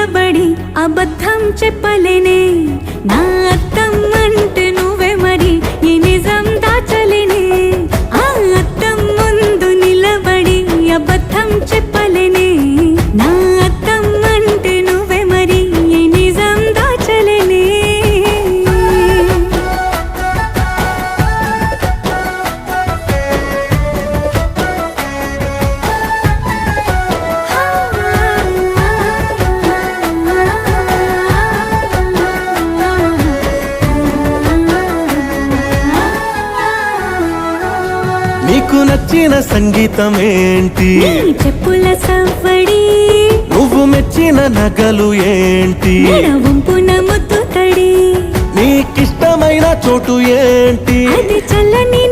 నిలబడి అబద్ధం చెప్పలేనే నా అద్దం అంటే నువ్వే మరి ఈ నిజం దాచలేనే ఆ అద్దం ముందు నిలబడి అబద్ధం చెప్పలేనే నా అద్దం అంటే నువ్వే మరి ఈ నిజం దాచలేనే నీకు నచ్చిన సంగీతం ఏంటి నీ చెప్పుల సవ్వడి నువ్వు మెచ్చిన నగలు ఏంటి వంపున ముద్దు తడి నీకిష్టమైన చోటు ఏంటి అది చల్లని